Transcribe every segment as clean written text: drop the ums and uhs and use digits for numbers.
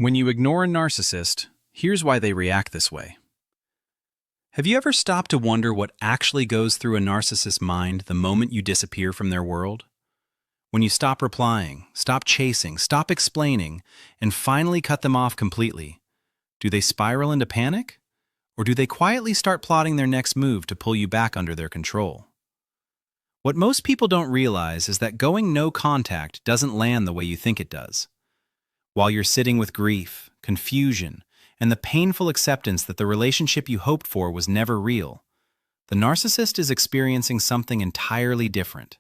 When you ignore a narcissist, here's why they react this way. Have you ever stopped to wonder what actually goes through a narcissist's mind the moment you disappear from their world? When you stop replying, stop chasing, stop explaining, and finally cut them off completely, do they spiral into panic? Or do they quietly start plotting their next move to pull you back under their control? What most people don't realize is that going no contact doesn't land the way you think it does. While you're sitting with grief, confusion, and the painful acceptance that the relationship you hoped for was never real, the narcissist is experiencing something entirely different.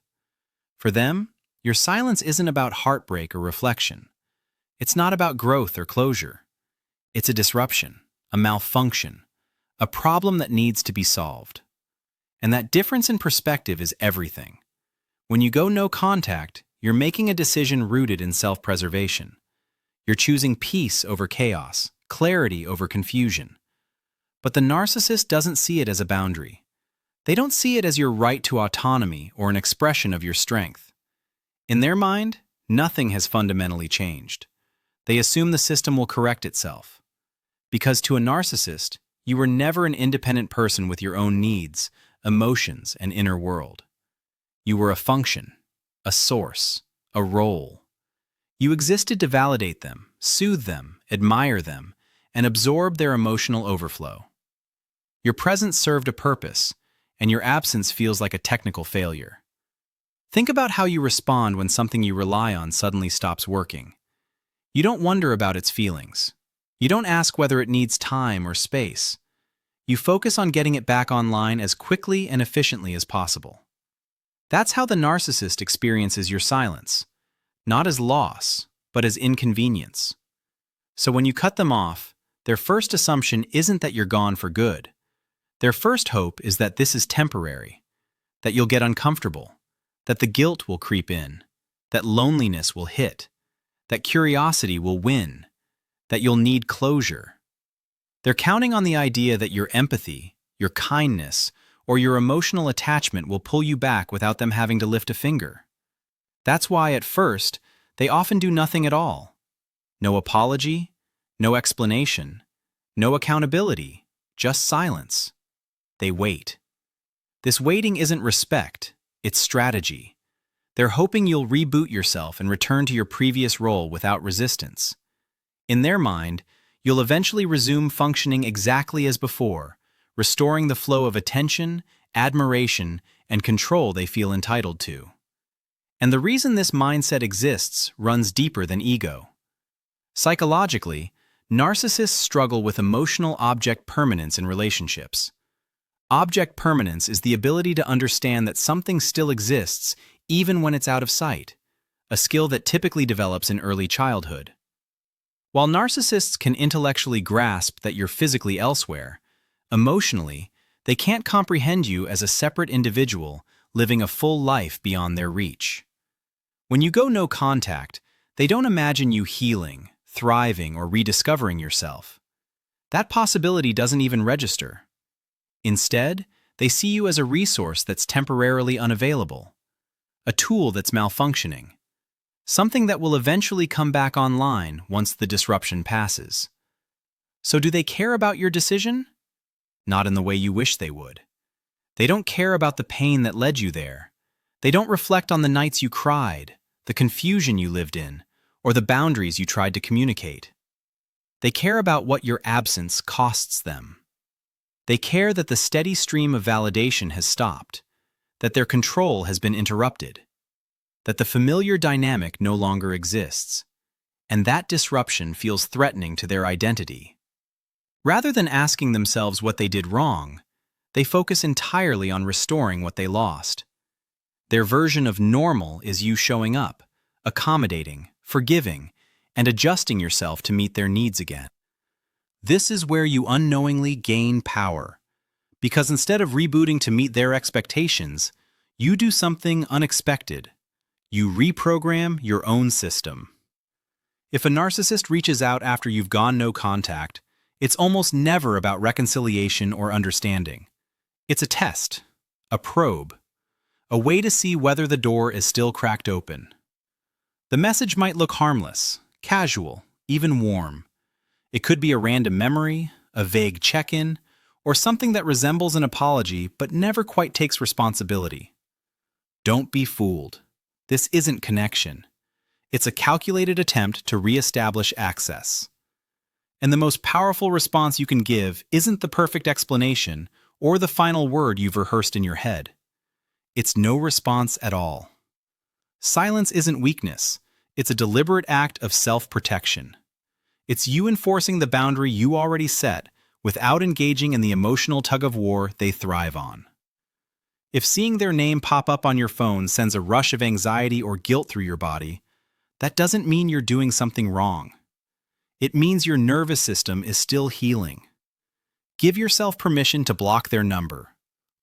For them, your silence isn't about heartbreak or reflection. It's not about growth or closure. It's a disruption, a malfunction, a problem that needs to be solved. And that difference in perspective is everything. When you go no contact, you're making a decision rooted in self-preservation. You're choosing peace over chaos, clarity over confusion. But the narcissist doesn't see it as a boundary. They don't see it as your right to autonomy or an expression of your strength. In their mind, nothing has fundamentally changed. They assume the system will correct itself. Because to a narcissist, you were never an independent person with your own needs, emotions, and inner world. You were a function, a source, a role. You existed to validate them, soothe them, admire them, and absorb their emotional overflow. Your presence served a purpose, and your absence feels like a technical failure. Think about how you respond when something you rely on suddenly stops working. You don't wonder about its feelings. You don't ask whether it needs time or space. You focus on getting it back online as quickly and efficiently as possible. That's how the narcissist experiences your silence, not as loss, but as inconvenience. So when you cut them off, their first assumption isn't that you're gone for good. Their first hope is that this is temporary, that you'll get uncomfortable, that the guilt will creep in, that loneliness will hit, that curiosity will win, that you'll need closure. They're counting on the idea that your empathy, your kindness, or your emotional attachment will pull you back without them having to lift a finger. That's why, at first, they often do nothing at all. No apology, no explanation, no accountability, just silence. They wait. This waiting isn't respect, it's strategy. They're hoping you'll reboot yourself and return to your previous role without resistance. In their mind, you'll eventually resume functioning exactly as before, restoring the flow of attention, admiration, and control they feel entitled to. And the reason this mindset exists runs deeper than ego. Psychologically, narcissists struggle with emotional object permanence in relationships. Object permanence is the ability to understand that something still exists even when it's out of sight, a skill that typically develops in early childhood. While narcissists can intellectually grasp that you're physically elsewhere, emotionally, they can't comprehend you as a separate individual living a full life beyond their reach. When you go no contact, they don't imagine you healing, thriving, or rediscovering yourself. That possibility doesn't even register. Instead, they see you as a resource that's temporarily unavailable, a tool that's malfunctioning, something that will eventually come back online once the disruption passes. So do they care about your decision? Not in the way you wish they would. They don't care about the pain that led you there. They don't reflect on the nights you cried, the confusion you lived in, or the boundaries you tried to communicate. They care about what your absence costs them. They care that the steady stream of validation has stopped, that their control has been interrupted, that the familiar dynamic no longer exists, and that disruption feels threatening to their identity. Rather than asking themselves what they did wrong, they focus entirely on restoring what they lost. Their version of normal is you showing up, accommodating, forgiving, and adjusting yourself to meet their needs again. This is where you unknowingly gain power, because instead of rebooting to meet their expectations, you do something unexpected. You reprogram your own system. If a narcissist reaches out after you've gone no contact, it's almost never about reconciliation or understanding. It's a test, a probe, a way to see whether the door is still cracked open. The message might look harmless, casual, even warm, It could be a random memory, a vague check-in, or something that resembles an apology but never quite takes responsibility. Don't be fooled. This isn't connection. It's a calculated attempt to reestablish access. And the most powerful response you can give isn't the perfect explanation or the final word you've rehearsed in your head. It's no response at all. Silence isn't weakness. It's a deliberate act of self-protection. It's you enforcing the boundary you already set without engaging in the emotional tug-of-war they thrive on. If seeing their name pop up on your phone sends a rush of anxiety or guilt through your body, that doesn't mean you're doing something wrong. It means your nervous system is still healing. Give yourself permission to block their number.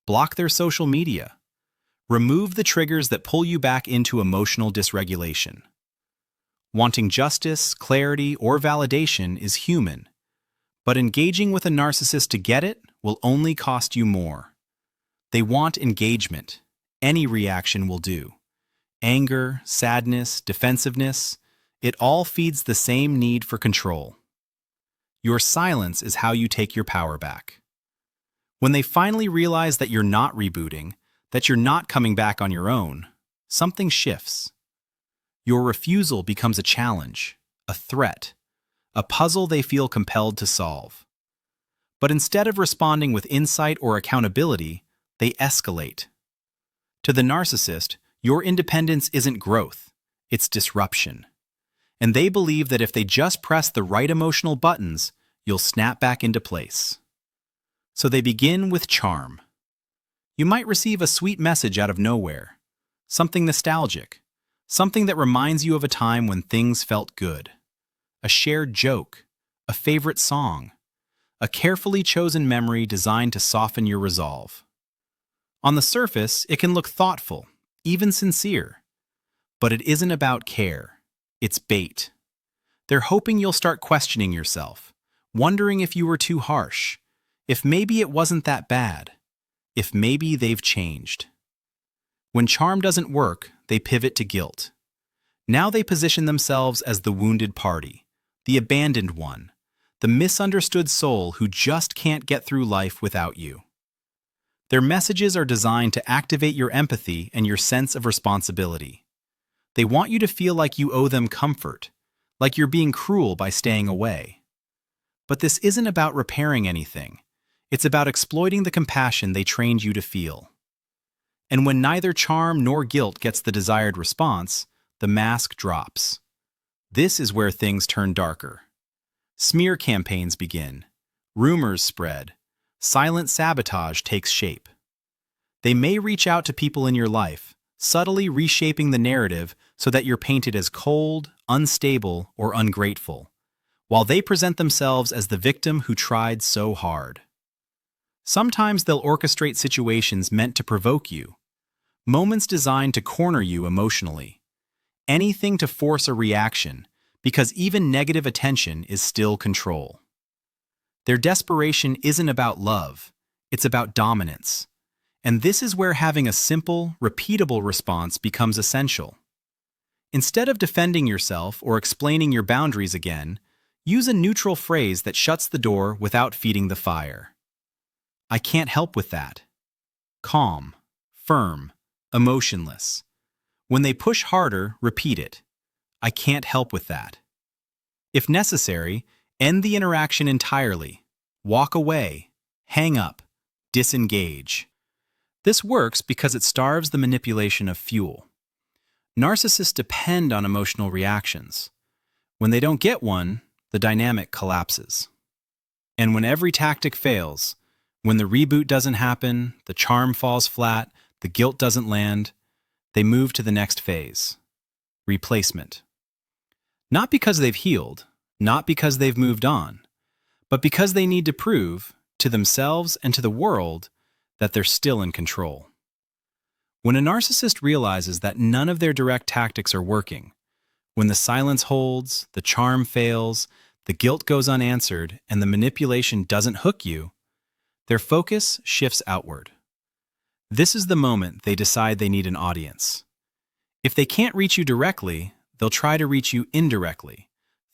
Block their social media. Remove the triggers that pull you back into emotional dysregulation. Wanting justice, clarity, or validation is human, but engaging with a narcissist to get it will only cost you more. They want engagement. Any reaction will do. Anger, sadness, defensiveness, it all feeds the same need for control. Your silence is how you take your power back. When they finally realize that you're not rebooting, that you're not coming back on your own, something shifts. Your refusal becomes a challenge, a threat, a puzzle they feel compelled to solve. But instead of responding with insight or accountability, they escalate. To the narcissist, your independence isn't growth, it's disruption. And they believe that if they just press the right emotional buttons, you'll snap back into place. So they begin with charm. You might receive a sweet message out of nowhere, something nostalgic, something that reminds you of a time when things felt good, a shared joke, a favorite song, a carefully chosen memory designed to soften your resolve. On the surface, it can look thoughtful, even sincere, but it isn't about care. It's bait. They're hoping you'll start questioning yourself, wondering if you were too harsh, if maybe it wasn't that bad, if maybe they've changed. When charm doesn't work, they pivot to guilt. Now they position themselves as the wounded party, the abandoned one, the misunderstood soul who just can't get through life without you. Their messages are designed to activate your empathy and your sense of responsibility. They want you to feel like you owe them comfort, like you're being cruel by staying away. But this isn't about repairing anything. It's about exploiting the compassion they trained you to feel. And when neither charm nor guilt gets the desired response, the mask drops. This is where things turn darker. Smear campaigns begin. Rumors spread. Silent sabotage takes shape. They may reach out to people in your life, subtly reshaping the narrative so that you're painted as cold, unstable, or ungrateful, while they present themselves as the victim who tried so hard. Sometimes they'll orchestrate situations meant to provoke you, moments designed to corner you emotionally, anything to force a reaction, because even negative attention is still control. Their desperation isn't about love, it's about dominance. And this is where having a simple, repeatable response becomes essential. Instead of defending yourself or explaining your boundaries again, use a neutral phrase that shuts the door without feeding the fire. I can't help with that. Calm, firm, emotionless. When they push harder, repeat it. I can't help with that. If necessary, end the interaction entirely. Walk away, hang up, disengage. This works because it starves the manipulation of fuel. Narcissists depend on emotional reactions. When they don't get one, the dynamic collapses. And when every tactic fails, when the reboot doesn't happen, the charm falls flat, the guilt doesn't land, they move to the next phase. Replacement. Not because they've healed, not because they've moved on, but because they need to prove, to themselves and to the world, that they're still in control. When a narcissist realizes that none of their direct tactics are working, when the silence holds, the charm fails, the guilt goes unanswered, and the manipulation doesn't hook you, their focus shifts outward. This is the moment they decide they need an audience. If they can't reach you directly, they'll try to reach you indirectly,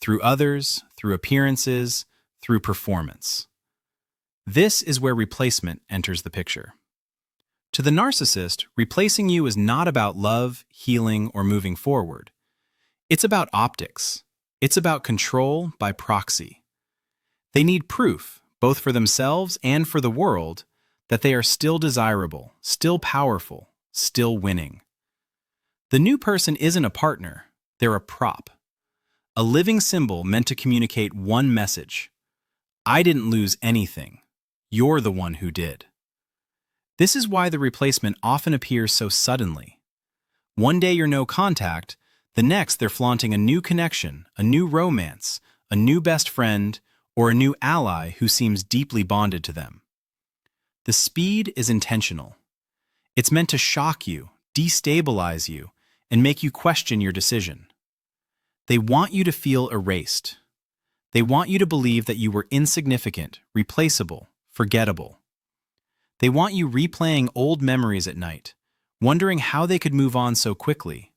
through others, through appearances, through performance. This is where replacement enters the picture. To the narcissist, replacing you is not about love, healing, or moving forward. It's about optics. It's about control by proxy. They need proof, both for themselves and for the world, that they are still desirable, still powerful, still winning. The new person isn't a partner, they're a prop. A living symbol meant to communicate one message. I didn't lose anything. You're the one who did. This is why the replacement often appears so suddenly. One day you're no contact, the next they're flaunting a new connection, a new romance, a new best friend, or a new ally who seems deeply bonded to them. The speed is intentional. It's meant to shock you, destabilize you, and make you question your decision. They want you to feel erased. They want you to believe that you were insignificant, replaceable, forgettable. They want you replaying old memories at night, wondering how they could move on so quickly,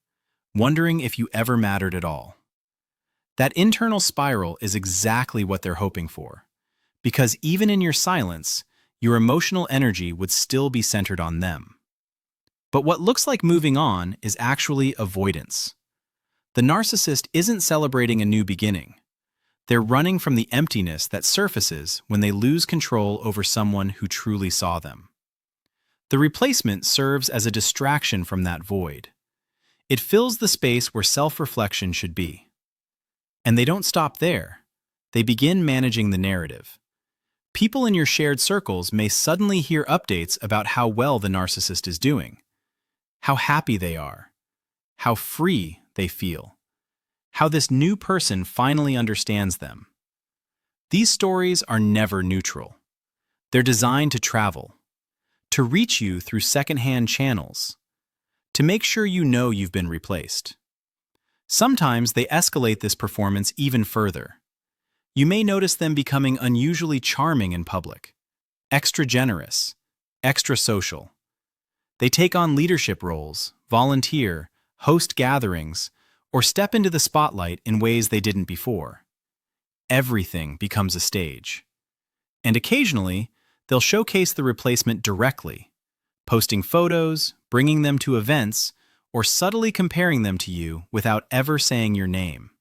wondering if you ever mattered at all. That internal spiral is exactly what they're hoping for, because even in your silence, your emotional energy would still be centered on them. But what looks like moving on is actually avoidance. The narcissist isn't celebrating a new beginning. They're running from the emptiness that surfaces when they lose control over someone who truly saw them. The replacement serves as a distraction from that void. It fills the space where self-reflection should be. And they don't stop there. They begin managing the narrative. People in your shared circles may suddenly hear updates about how well the narcissist is doing, how happy they are, how free they feel, how this new person finally understands them. These stories are never neutral. They're designed to travel, to reach you through secondhand channels, to make sure you know you've been replaced. Sometimes they escalate this performance even further. You may notice them becoming unusually charming in public, extra generous, extra social. They take on leadership roles, volunteer, host gatherings, or step into the spotlight in ways they didn't before. Everything becomes a stage. And occasionally, they'll showcase the replacement directly, posting photos, bringing them to events, or subtly comparing them to you without ever saying your name.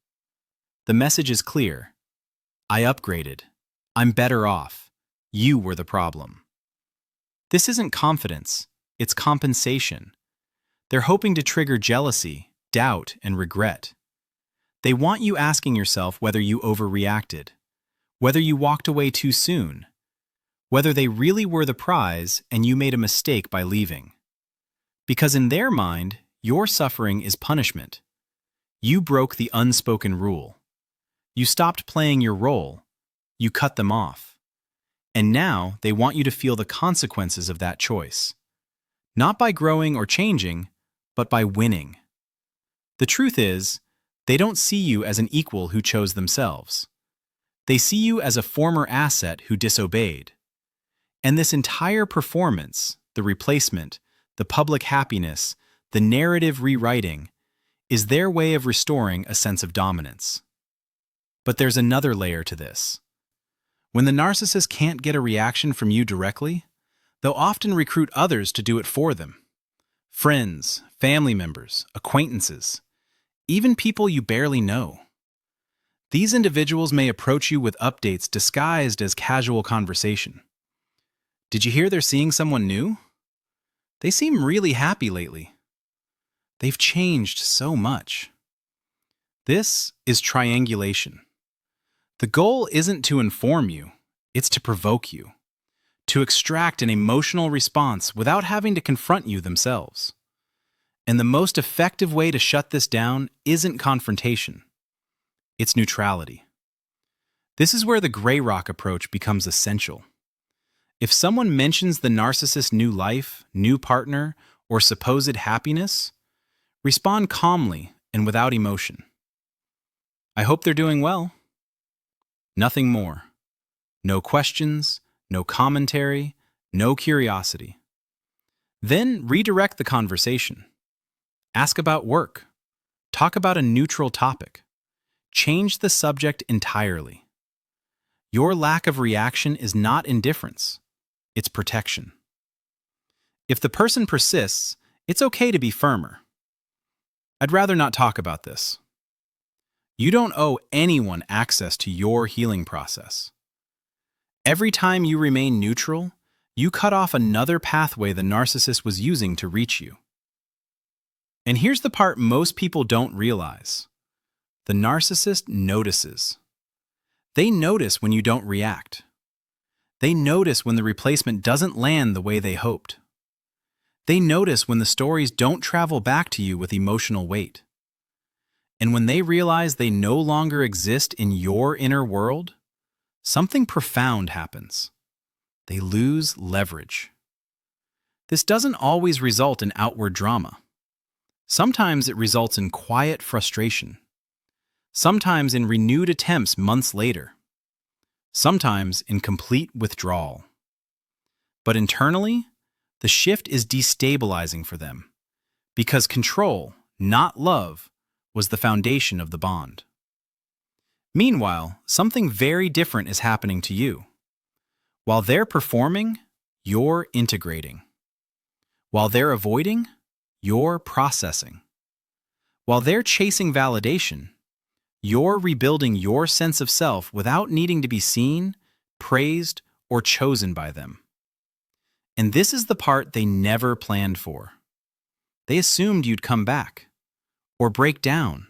The message is clear. I upgraded. I'm better off. You were the problem. This isn't confidence, it's compensation. They're hoping to trigger jealousy, doubt, and regret. They want you asking yourself whether you overreacted, whether you walked away too soon, whether they really were the prize and you made a mistake by leaving. Because in their mind, your suffering is punishment. You broke the unspoken rule. You stopped playing your role. You cut them off. And now they want you to feel the consequences of that choice. Not by growing or changing, but by winning. The truth is, they don't see you as an equal who chose themselves. They see you as a former asset who disobeyed. And this entire performance, the replacement, the public happiness, the narrative rewriting, is their way of restoring a sense of dominance. But there's another layer to this. When the narcissist can't get a reaction from you directly, they'll often recruit others to do it for them. Friends, family members, acquaintances, even people you barely know. These individuals may approach you with updates disguised as casual conversation. Did you hear they're seeing someone new? They seem really happy lately. They've changed so much. This is triangulation. The goal isn't to inform you, it's to provoke you, to extract an emotional response without having to confront you themselves. And the most effective way to shut this down isn't confrontation. It's neutrality. This is where the gray rock approach becomes essential. If someone mentions the narcissist's new life, new partner, or supposed happiness, respond calmly and without emotion. I hope they're doing well. Nothing more. No questions, no commentary, no curiosity. Then redirect the conversation. Ask about work. Talk about a neutral topic. change the subject entirely. Your lack of reaction is not indifference, it's protection. If the person persists, it's okay to be firmer. I'd rather not talk about this. You don't owe anyone access to your healing process. Every time you remain neutral, you cut off another pathway the narcissist was using to reach you. And here's the part most people don't realize. The narcissist notices. They notice when you don't react. They notice when the replacement doesn't land the way they hoped. They notice when the stories don't travel back to you with emotional weight. And when they realize they no longer exist in your inner world, something profound happens. They lose leverage. This doesn't always result in outward drama. Sometimes it results in quiet frustration. Sometimes in renewed attempts months later. Sometimes in complete withdrawal. But internally, the shift is destabilizing for them, because control, not love, was the foundation of the bond. Meanwhile, something very different is happening to you. While they're performing, you're integrating. While they're avoiding, you're processing. While they're chasing validation, you're rebuilding your sense of self without needing to be seen, praised, or chosen by them. And this is the part they never planned for. They assumed you'd come back, or break down,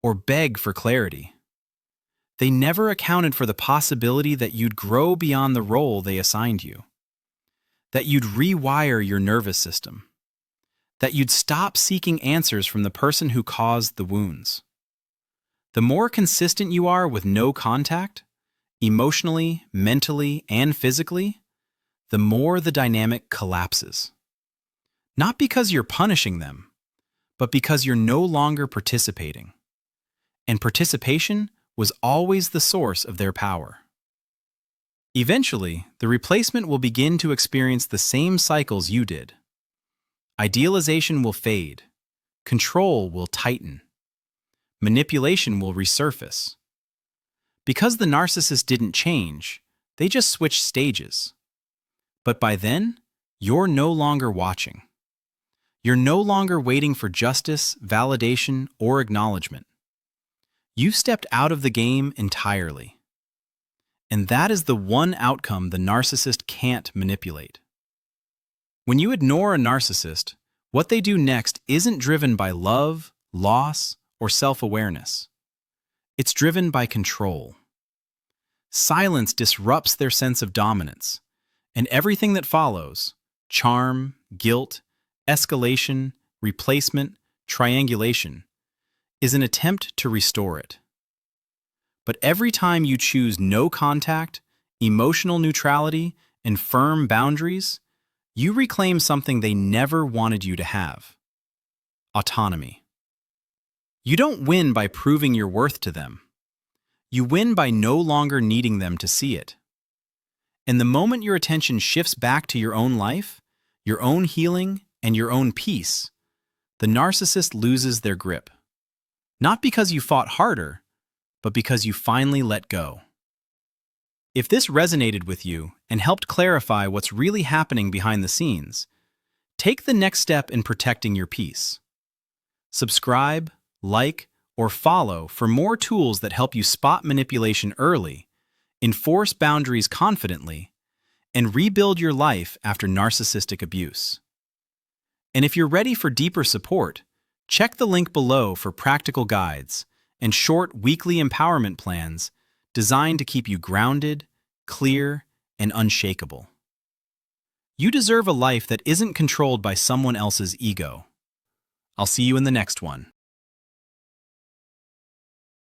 or beg for clarity. They never accounted for the possibility that you'd grow beyond the role they assigned you, that you'd rewire your nervous system, that you'd stop seeking answers from the person who caused the wounds. The more consistent you are with no contact, emotionally, mentally, and physically, the more the dynamic collapses. Not because you're punishing them, but because you're no longer participating. And participation was always the source of their power. Eventually, the replacement will begin to experience the same cycles you did. Idealization will fade. Control will tighten. Manipulation will resurface. Because the narcissist didn't change, they just switched stages. But by then, you're no longer watching. You're no longer waiting for justice, validation, or acknowledgement. You stepped out of the game entirely. And that is the one outcome the narcissist can't manipulate. When you ignore a narcissist, what they do next isn't driven by love, loss, or self-awareness. It's driven by control. Silence disrupts their sense of dominance, and everything that follows, charm, guilt, escalation, replacement, triangulation, is an attempt to restore it. But every time you choose no contact, emotional neutrality, and firm boundaries, you reclaim something they never wanted you to have: autonomy. You don't win by proving your worth to them. You win by no longer needing them to see it. And the moment your attention shifts back to your own life, your own healing, and your own peace, the narcissist loses their grip. Not because you fought harder, but because you finally let go. If this resonated with you and helped clarify what's really happening behind the scenes, take the next step in protecting your peace. Subscribe, like, or follow for more tools that help you spot manipulation early, enforce boundaries confidently, and rebuild your life after narcissistic abuse. And if you're ready for deeper support, check the link below for practical guides and short weekly empowerment plans designed to keep you grounded, clear, and unshakable. You deserve a life that isn't controlled by someone else's ego. I'll see you in the next one.